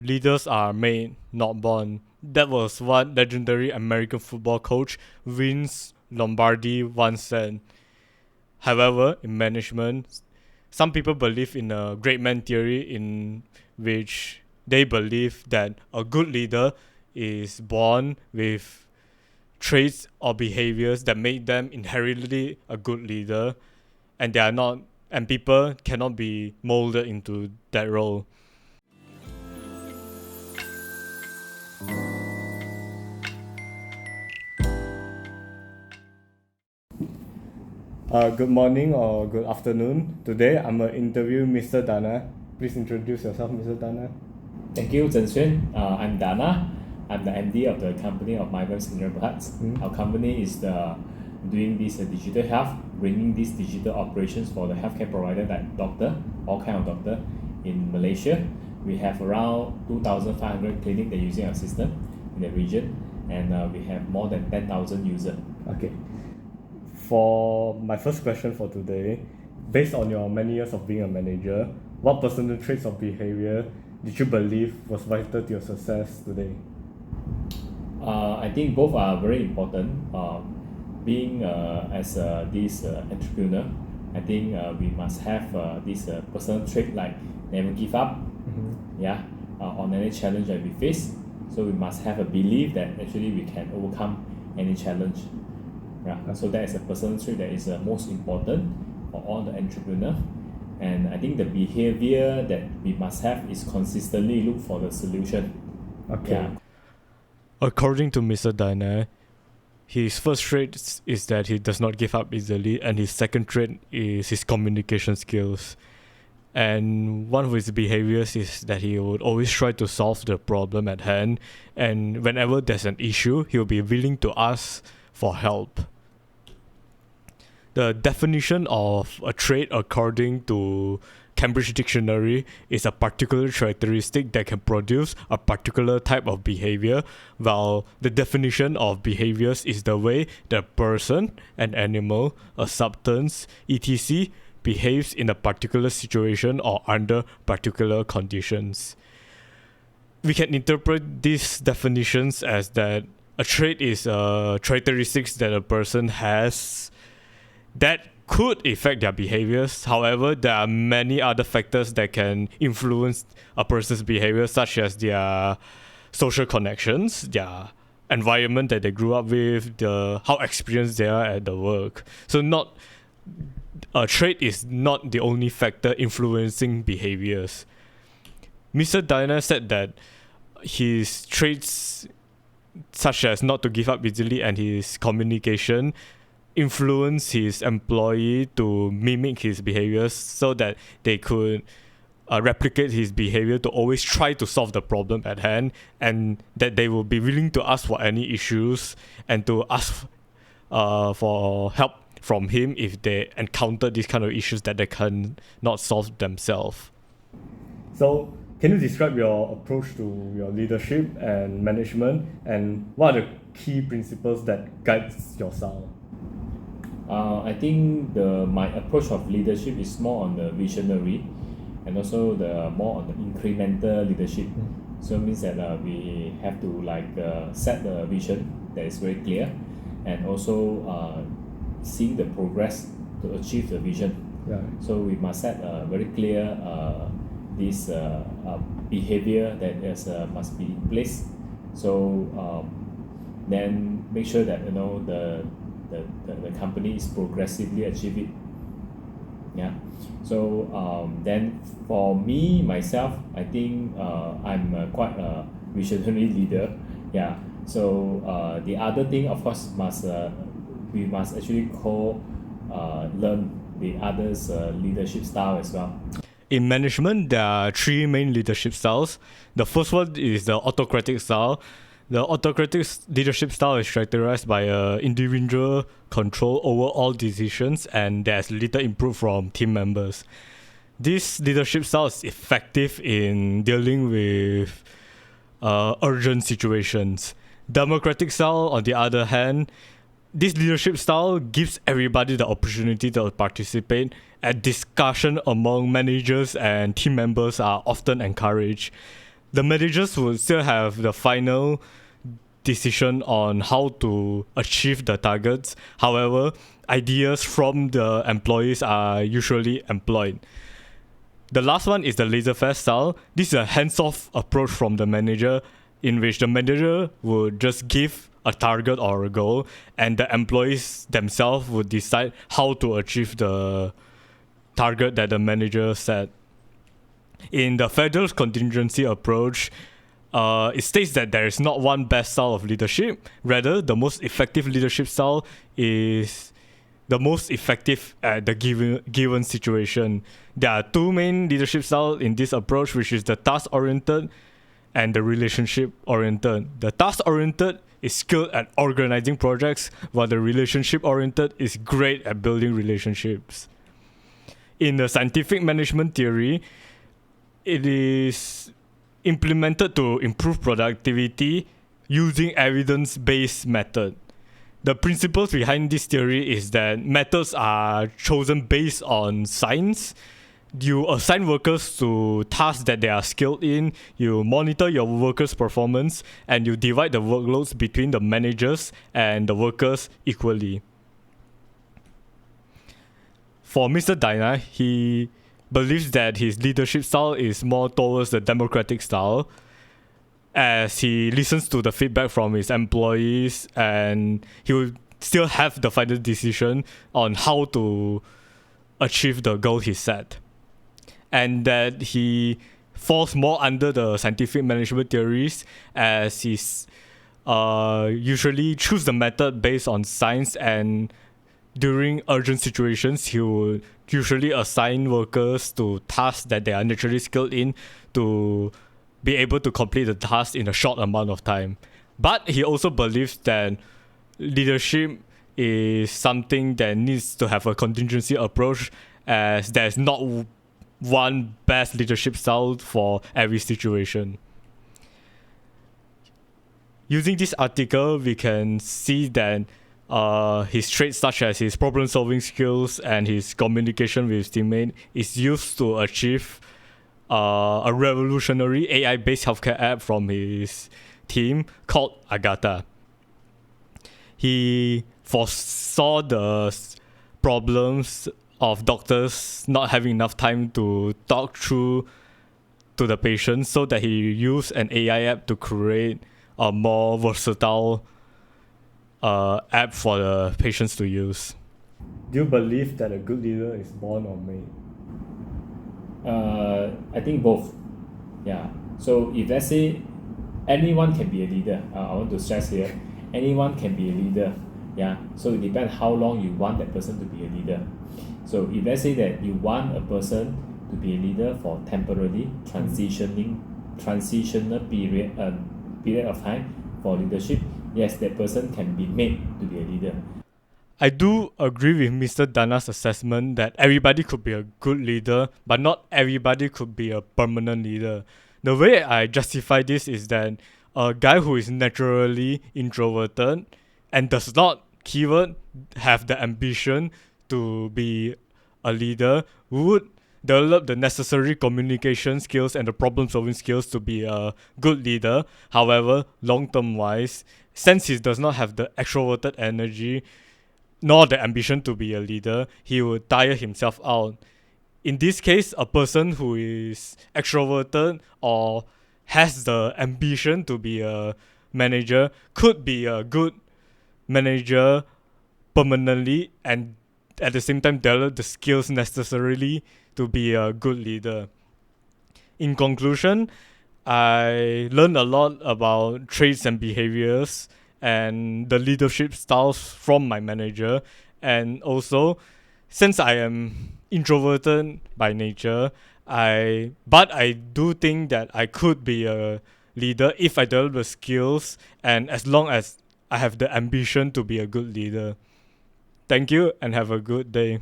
Leaders are made, not born. That was what legendary American football coach Vince Lombardi once said. However, in management, some people believe in a great man theory in which they believe that a good leader is born with traits or behaviors that make them inherently a good leader, and they are not and people cannot be molded into that role. Good morning or good afternoon. Today I'm going to interview Mr. Dana. Please introduce yourself, Mr. Dana. Thank you, Zhen Xuan. I'm Dana. I'm the MD of the company of Migrant Sustainable Hearts. Our company is doing this digital health, bringing these digital operations for the healthcare provider like doctor, all kind of doctor in Malaysia. We have around 2,500 clinics that are using our system in the region, and we have more than 10,000 users. Okay. For my first question for today, based on your many years of being a manager, what personal traits of behavior did you believe was vital to your success today? I think both are very important. Being as this entrepreneur, I think we must have this personal trait like never give up. Yeah, on any challenge that we face. So we must have a belief that actually we can overcome any challenge. Yeah, so that is a personal trait that is most important for all the entrepreneur. And I think the behavior that we must have is consistently look for the solution. Okay. Yeah. According to Mr. Dana, his first trait is that he does not give up easily, and his second trait is his communication skills. And one of his behaviors is that he would always try to solve the problem at hand, and whenever there's an issue, he'll be willing to ask for help. The definition of a trait according to Cambridge Dictionary is a particular characteristic that can produce a particular type of behavior, while the definition of behaviors is the way the person, an animal, a substance, etc. behaves in a particular situation or under particular conditions. We can interpret these definitions as that a trait is a characteristics that a person has that could affect their behaviors. However, there are many other factors that can influence a person's behavior, such as their social connections, their environment that they grew up with, how experienced they are at the work. So not a trait is not the only factor influencing behaviors. Mr. Dana said that his traits such as not to give up easily and his communication influence his employee to mimic his behaviors so that they could replicate his behavior to always try to solve the problem at hand, and that they will be willing to ask for any issues and to ask for help from him if they encounter these kind of issues that they can not solve themselves. So, can you describe your approach to your leadership and management, and what are the key principles that guides your style? I think my approach of leadership is more on the visionary, and also the more on the incremental leadership. So it means that we have to set the vision that is very clear, and also see the progress to achieve the vision. Yeah. So we must set a very clear this behavior that must be in place. So then make sure that the company is progressively achieve it. Yeah. So then for me myself, I think I'm quite a visionary leader. Yeah. So the other thing, of course, we must actually learn the others' leadership style as well. In management, there are three main leadership styles. The first one is the autocratic style. The autocratic leadership style is characterized by individual control over all decisions, and there's little input from team members. This leadership style is effective in dealing with urgent situations. Democratic style, on the other hand, this leadership style gives everybody the opportunity to participate, and discussion among managers and team members are often encouraged. The managers will still have the final decision on how to achieve the targets. However, ideas from the employees are usually employed. The last one is the laissez-faire style. This is a hands-off approach from the manager, in which the manager would just give a target or a goal, and the employees themselves would decide how to achieve the target that the manager set. In the federal contingency approach, it states that there is not one best style of leadership. Rather, the most effective leadership style is the most effective at the given situation. There are two main leadership styles in this approach, which is the task-oriented and the relationship-oriented. The task-oriented is skilled at organizing projects, while the relationship-oriented is great at building relationships. In the scientific management theory, it is implemented to improve productivity using evidence-based method. The principles behind this theory is that methods are chosen based on science. You assign workers to tasks that they are skilled in, you monitor your workers' performance, and you divide the workloads between the managers and the workers equally. For Mr. Dina, he believes that his leadership style is more towards the democratic style, as he listens to the feedback from his employees and he will still have the final decision on how to achieve the goal he set. And that he falls more under the scientific management theories, as he usually choose the method based on science, and during urgent situations he would usually assign workers to tasks that they are naturally skilled in to be able to complete the task in a short amount of time. But he also believes that leadership is something that needs to have a contingency approach, as there's not one best leadership style for every situation. Using this article, we can see that his traits such as his problem-solving skills and his communication with his teammate is used to achieve a revolutionary AI-based healthcare app from his team called Agatha. He foresaw the problems of doctors not having enough time to talk through to the patient, so that he used an AI app to create a more versatile app for the patients to use. Do you believe that a good leader is born or made? I think both. Yeah. So if let's say anyone can be a leader, I want to stress here, anyone can be a leader. Yeah. So it depends how long you want that person to be a leader. So if let's say that you want a person to be a leader for temporarily transitional period of time for leadership, yes, that person can be made to be a leader. I do agree with Mr. Dana's assessment that everybody could be a good leader, but not everybody could be a permanent leader. The way I justify this is that a guy who is naturally introverted and does not, keyword, have the ambition to be a leader would develop the necessary communication skills and the problem-solving skills to be a good leader. However, long-term wise, since he does not have the extroverted energy nor the ambition to be a leader, he would tire himself out. In this case, a person who is extroverted or has the ambition to be a manager could be a good manager permanently, and at the same time develop the skills necessarily to be a good leader. In conclusion, I learned a lot about traits and behaviors and the leadership styles from my manager. And also, since I am introverted by nature, but I do think that I could be a leader if I develop the skills and as long as I have the ambition to be a good leader. Thank you and have a good day.